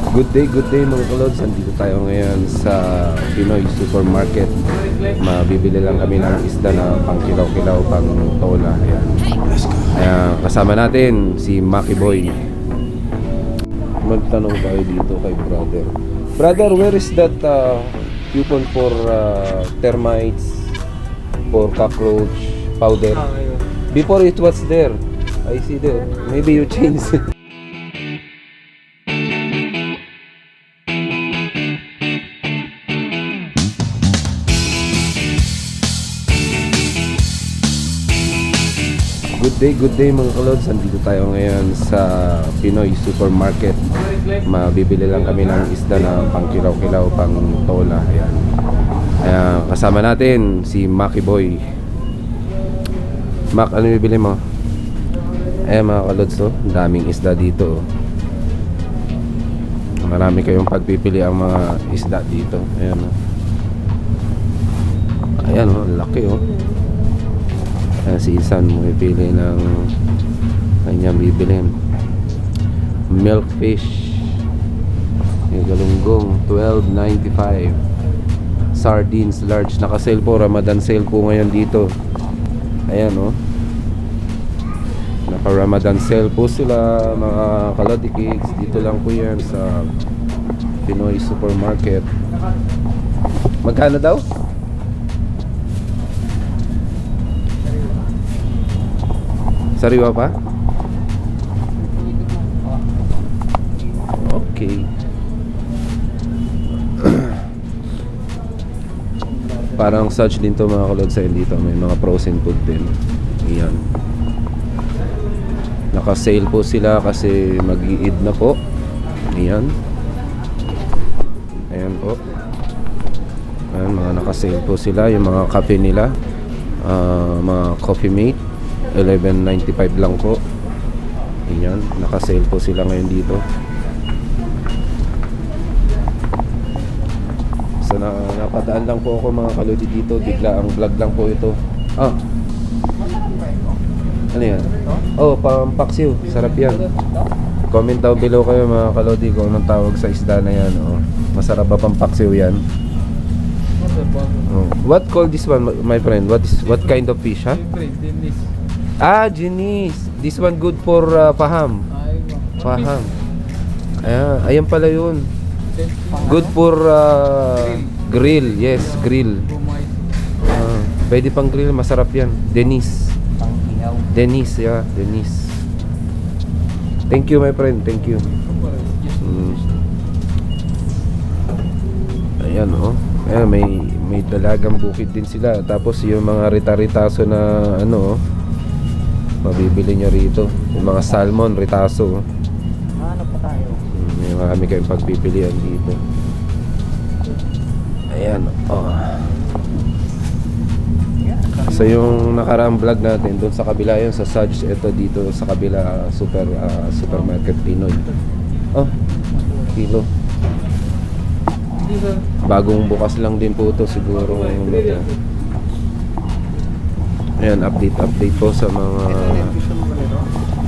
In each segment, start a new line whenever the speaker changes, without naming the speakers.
Good day mga kalods. Nandito tayo ngayon sa Pinoy Supermarket. Mabibili lang kami ng isda na pang kilaw-kilaw, pang tola. Ayan. Ayan, kasama natin si Maki Boy. Magtanong tayo dito kay brother. Brother, where is that coupon for termites, for cockroach powder? Before it was there. I see there. Maybe you changed it. Good day mga kalods. Nandito tayo ngayon sa Pinoy Supermarket. Mabibili lang kami ng isda na pang kilaw-kilaw, pang tola. Ayan. Ayan, kasama natin si Maki Boy. Mac, ano bibili mo? Ayan mga kalods, oh. Daming isda dito, oh. Marami kayong pagpipili ang mga isda dito. Ayan, oh. Ayan, oh, laki, oh. Si Isan pumipili ng kanyang bibilin. Milk fish, yung galunggong, $12.95. Sardines large, naka-sale po, Ramadan sale po ngayon dito. Ayan, oh. Naka-Ramadan sale po sila mga kalodi cakes. Dito lang po yan sa Pinoy Supermarket. Magkano daw? Sariwa pa? Okay. Parang such din to mga kalodsayan dito. May mga frozen food din. Ayan. Naka-sale po sila kasi mag-i-Eid na po. Ayan. Ayan po. Ayan, mga naka-sale po sila. Yung mga kape nila, mga Coffee Mate, $11.95 lang po. Ayan, naka-sale po sila ngayon dito. So napadaan lang po ako mga kalodi dito. Bigla ang vlog lang po ito. Ano yan? Oh, pampaksiw. Sarap yan. Comment down below kayo mga kalodi kung anong tawag sa isda na yan. Oh, masarap ba pampaksiw yan? Oh. What call this one, my friend? What kind of fish, ha? Ginis. This one good for paham. Paham. Ayan pala yun. Good for grill. Yes, grill. Pwede pang grill, masarap yan. Denise, yeah, Denise. Thank you my friend, thank you. Ayan, oh. Ayan, may dalagang bukid din sila. Tapos yung mga rita-ritaso na ano, oh, mabibili nyo rito. Yung mga salmon, ritaso.
Ano pa tayo?
May marami kayong pagpipilian dito. Ayan, oh. So yung nakaraang vlog natin doon sa kabila yun sa Saj, ito dito sa kabila supermarket Pinoy. Oh, kilo. Bagong bukas lang din po ito siguro ngayong ito. Ayan, update po sa mga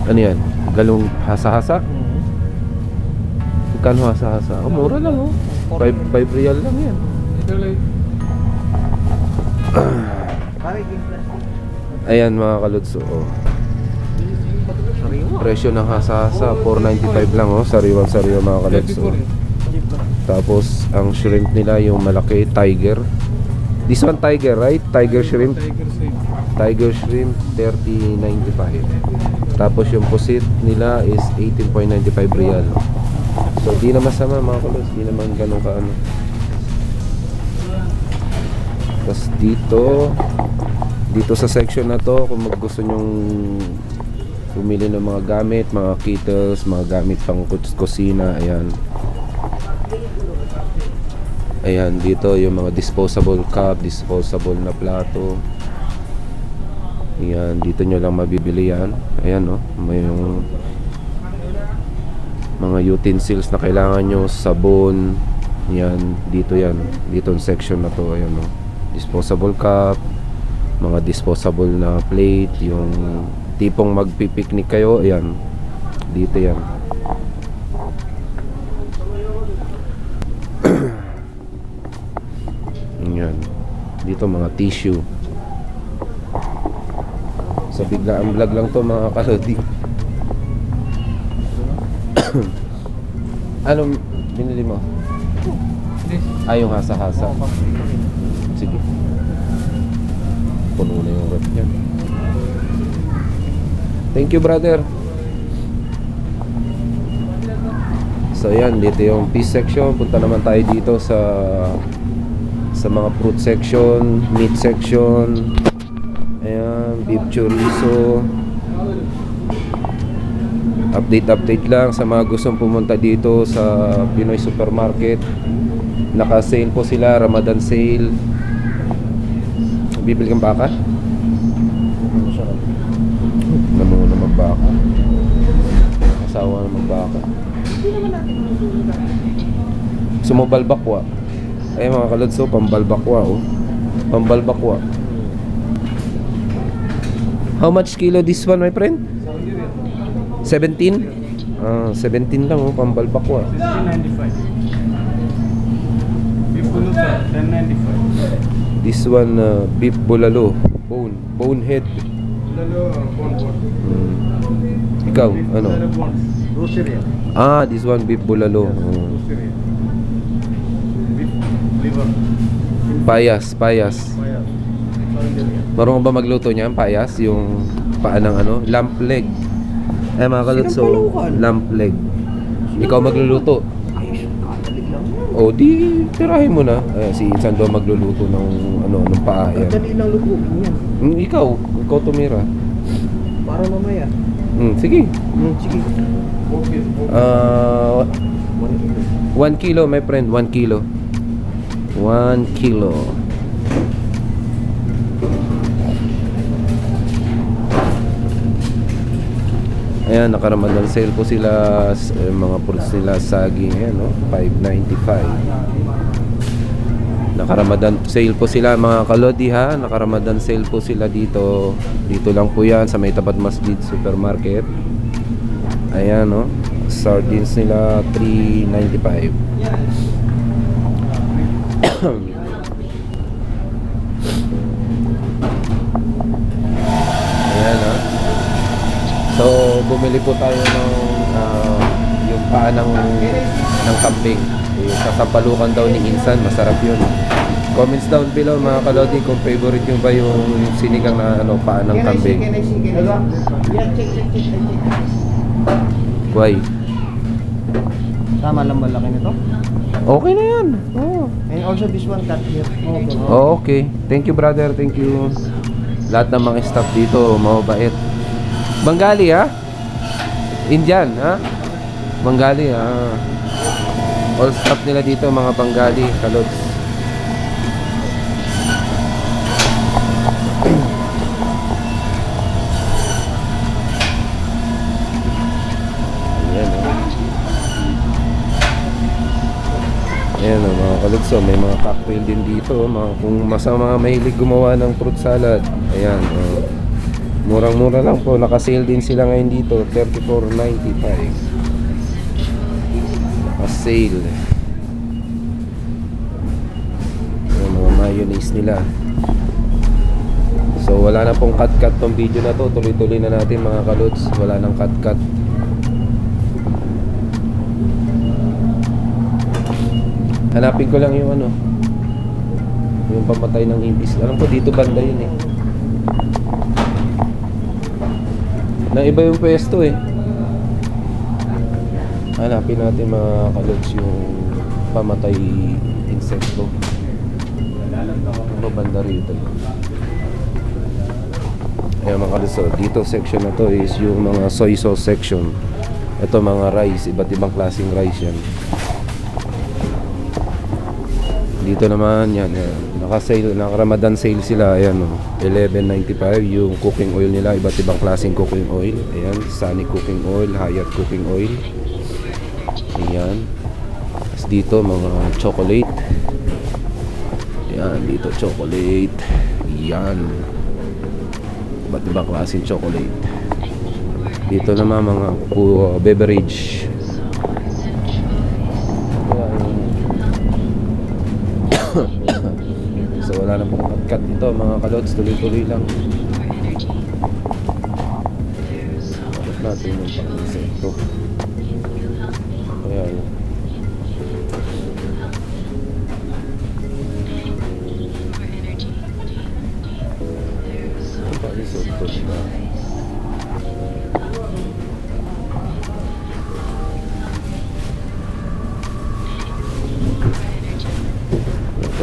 ano yan, galong hasa-hasa. Magkano hasa-hasa? Oh, mura lang, oh. 5 real lang yan. Ayan mga kalodso, oh. Presyo ng hasa-hasa $4.95 lang, oh. Sariwa mga kalodso. Tapos ang shrimp nila yung malaki, tiger. This one tiger, right? Tiger shrimp. Tiger shrimp, $30.95. Tapos yung pusit nila is 18.95 real. So di na masama mga kulos, di naman ganun kaano. Tapos dito sa section na to, kung gusto nyong bumili ng mga gamit, mga kettles, mga gamit pang kusina, ayan, dito yung mga disposable cup, disposable na plato. Ayan, dito nyo lang mabibili yan. Ayan, oh, may yung mga utensils na kailangan nyo, sabon. Yan, dito yan. Dito yung section na to. Ayan, oh. Disposable cup, mga disposable na plate, yung tipong magpipiknik kayo. Ayan, dito yan. Dito mga tissue. Sa biglaan vlog lang to mga kalodi. Anong binili mo? Yung hasa-hasa. Sige. Puno na yung rep niya. Thank you, brother. So yan, dito yung fish section. Punta naman tayo dito sa mga fruit section, meat section. Ayan, beef chorizo. Update lang sa mga gustong pumunta dito sa Pinoy Supermarket. Naka-sale po sila, Ramadan sale. Bibili kang baka? Namungo na magbaka. Asawa na magbaka. Gusto mo balbakwa? Ay mga kalodso, pambalbakwa oh. Pambalbakwa. How much kilo this one, my friend? 17? 17 lang oh, pambalbakwa.
1695. Beef bulalo, 1095.
This one, beef bulalo. Bonehead.
Bulalo, bone.
Ikaw, ano?
Bulalo bones. Roasteria.
This one, beef bulalo.
Roasteria. Beef liver.
Payas.
Maya.
Marunong ba magluto niyan? Payas? Yung paa ng ano? Lamp leg. Ay mga kalutso, lamp leg. Ikaw magluluto.
Ayos, kadalig lang.
O di, tirahin mo na. Si Insan daw magluluto ng ano, ng paa yan.
Kadali lang lutuin yan.
Ikaw tumira.
Para mamaya.
Sige.
Sige.
1 kilo, my friend, 1 kilo. 1 kilo. Ayan, naka-Ramadan sale po sila. Mga fruits nila, saging, ayan, no? 5.95. Naka-Ramadan sale po sila mga kalodi ha. Naka-Ramadan sale po sila dito. Dito lang po yan sa may tapat Masjid Supermarket. Ayan, no? Sardines nila 3.95. Ayan, ha. So, bumili po tayo ng yung paa ng kambing. Yung sasampalukan daw ni Insan, masarap yun. Comments down below mga kalodi kung favorite nyo ba yung sinigang na paa ng kambing. Why?
Tama lang malaki nito.
Okay na yan. Oh.
And also this one cut here.
Oh, okay. Thank you, brother. Thank you. Lahat ng mga staff dito, mabait. Bengali, ha? Indian, ha? Bengali, ha? All staff nila dito, mga Bengali, kalods. Ayan, ha? Ayan, mga kalods, so may mga cocktail din dito, kung mga mahilig gumawa ng fruit salad. Ayan, murang-mura lang po. Naka-sale din sila ngayon dito, 34.95. Naka-sale. Yung mga mayonnaise nila. So wala na pong cut-cut tong video na to. Tuloy-tuloy na natin mga kalods. Wala nang cut-cut. Hanapin ko lang yung yung pamatay ng ibis. Alam ko dito banda yun eh. Na iba yung pwesto eh. Hanapin natin mga kalods yung pamatay insekto. Ano banda rito? Ayan mga kalods, so, dito section na to is yung mga soy sauce section. Ito mga rice, iba't ibang klaseng rice yan. Dito naman yan, naka-sale, naka-Ramadan sale sila. Ayan, 11.95 yung cooking oil nila, iba't ibang klaseng cooking oil. Ayan, Sunny cooking oil, Hayat cooking oil. Ayan. Tapos dito mga chocolate. Ayan, dito chocolate. Ayan, iba't ibang klaseng chocolate. Dito naman mga beverage. So wala wala na pong cut ito mga kalods, tuloy-tuloy lang. Bakit natin yung pang-insekto? Ayan. Pang-insekto diba?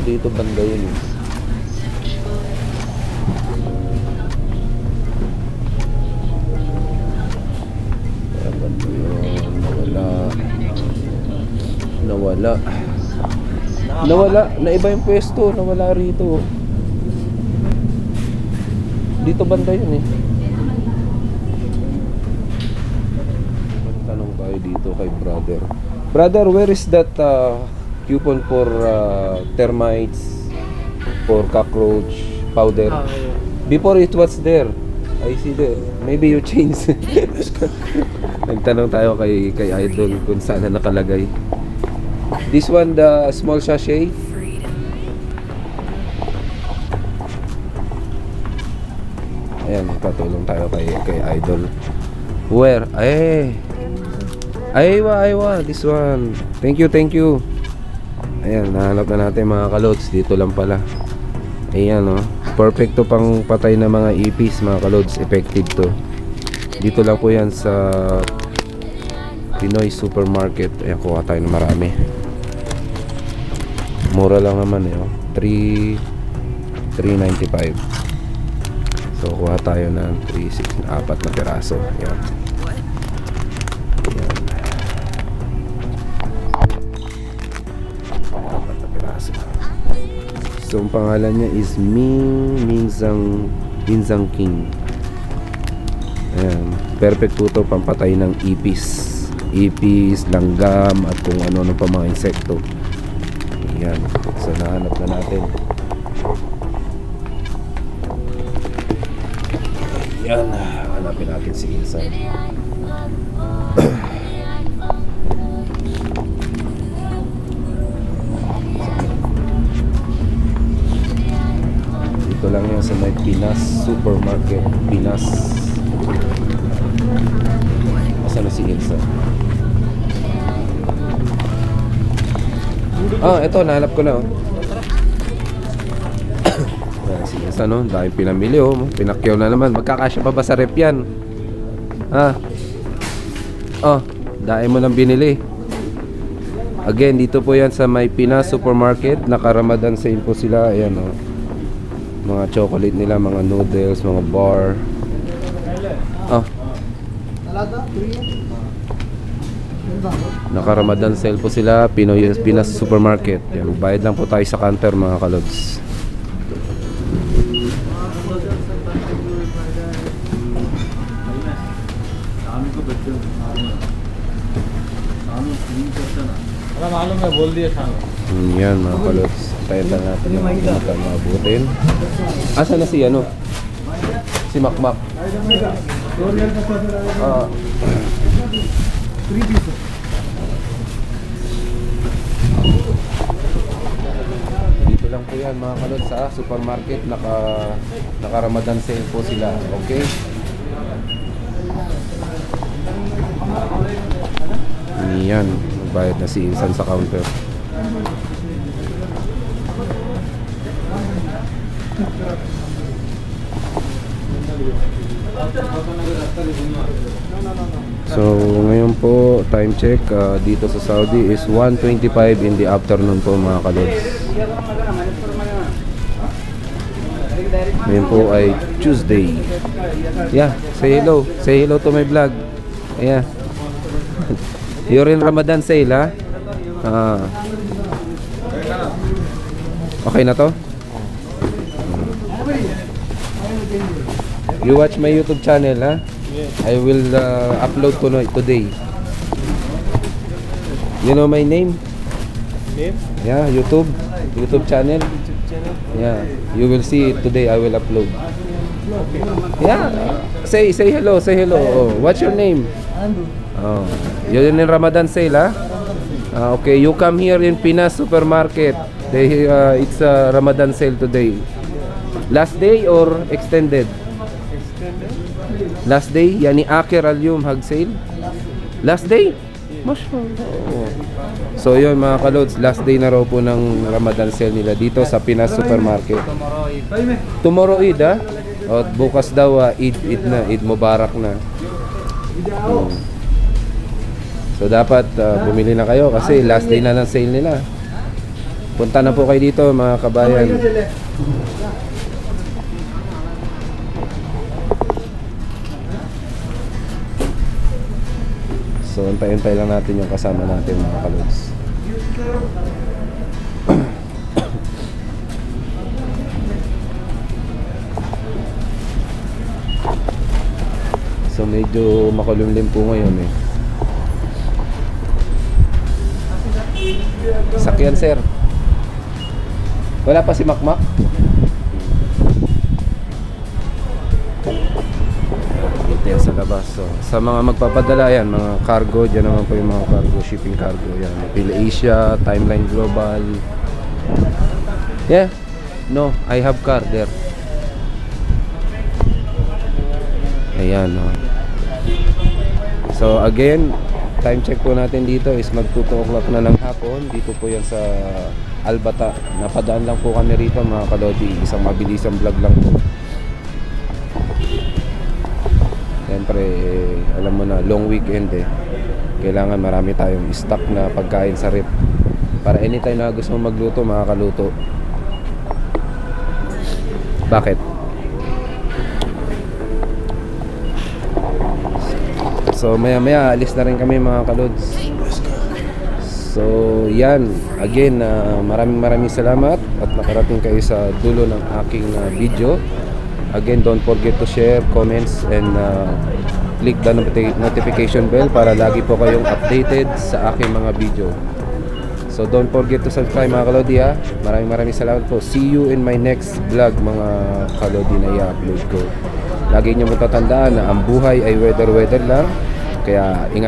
Dito banda yun eh. Nawala. Naiba yung pwesto. Nawala rito. Dito banda yun eh. Tanong tayo dito kay brother. Brother, where is that coupon for termites, for cockroach powder? Before it was there. I see there. Maybe you changed. Nagtanong tayo kay Idol kung saan na nakalagay. This one, the small sachet. Ayan, patulong tayo kay Idol. Where? Aywa, this one. Thank you. Ayan, nahanap na natin mga kalods. Dito lang pala. Ayan, oh. Perfecto pang patay na mga ipis, mga kalods. Effective to. Dito lang po yan sa Pinoy Supermarket. Ayan, kuha tayo ng marami. Mura lang naman eh, oh. 3.95. So, kuha tayo ng 4 na piraso. Ayan. So, ang pangalan niya is Minzang King. Ayan. Perfect po ito pampatay ng ipis, langgam, at kung ano pa mga insekto. Ayan. So, nahanap na natin. Ayan. Hanapin natin si Insan. Ito lang yan sa may Pinas Supermarket. Pinas. Asan na si Ilsa? Ito, nahanap ko na, oh. Ayan, si Ilsa, no? Dahil pinamili, oh. Pinakyaw na naman. Magkakasya pa ba sa rep yan? Dahil mo nang binili. Again, dito po yan sa may Pinas Supermarket. Naka-Ramadan sale po sila. Ayan, oh. Mga chocolate nila, mga noodles, mga bar. Naka-Ramadan sale po sila. Pinas Supermarket. Yan, bayad lang po tayo sa counter mga kalods. Yan mga kalods. Tayo na natin yung mga mabutin. Asa na si ano? Si Makmak. Dito lang po yan mga kalod sa supermarket. Naka-Ramadan sale po sila. Okay? Yan. Magbayad na si Insan sa counter. So ngayon po time check dito sa Saudi is 1:25 in the afternoon po mga kalods. Ngayon po ay Tuesday. Yeah, say hello to my vlog. Yeah. You're in Ramadan sale, ha? Okay na to? You watch my YouTube channel, ha? I will upload today. You know my name? Yeah, YouTube channel. Yeah, you will see it today. I will upload. Yeah, say hello. Oh, what's your name? You're in Ramadan sale, ha? Okay, you come here in Pinas Supermarket. It's a Ramadan sale today. Last day or extended? Last day, yani Aker Alyum Hag Sale. Last day? Mashallah. Oo. So yun mga kalods, last day na raw po ng Ramadan sale nila dito sa Pinas Supermarket. Tomorrow Eid ah. At bukas daw Eid na, Eid Mubarak na. So dapat bumili na kayo kasi last day na ng sale nila. Punta na po kayo dito mga kabayan. So antay-antay lang natin yung kasama natin mga kalods. So medyo makulimlim po ngayon eh. Sakyan sir. Wala pa si Makmak? Dito yan sa labas. So, sa mga magpapadala yan, mga cargo, dyan naman po yung mga cargo, shipping cargo yan. PhilAsia, Timeline Global. Yeah. No, I have car there. Ayan, no. So again, time check po natin dito is mag 2 o'clock na ng hapon. Dito po yan sa Albata. Napadaan lang po kami rito mga kalodi. Isang mabilisang vlog lang po. Siyempre, alam mo na, long weekend eh. Kailangan marami tayong stock na pagkain sa rep. Para anytime na gusto mo magluto, makakaluto. Bakit? So maya maya alis na rin kami mga kalods. So yan, again maraming salamat at nakarating kayo sa dulo ng aking video. Again, don't forget to share, comments and click the notification bell para lagi po kayong updated sa aking mga video. So don't forget to subscribe mga kalodi ha. Maraming salamat po. See you in my next vlog mga kalodi na i-upload ko. Lagi niyo matatandaan na ang buhay ay weather lang. Kaya ingat.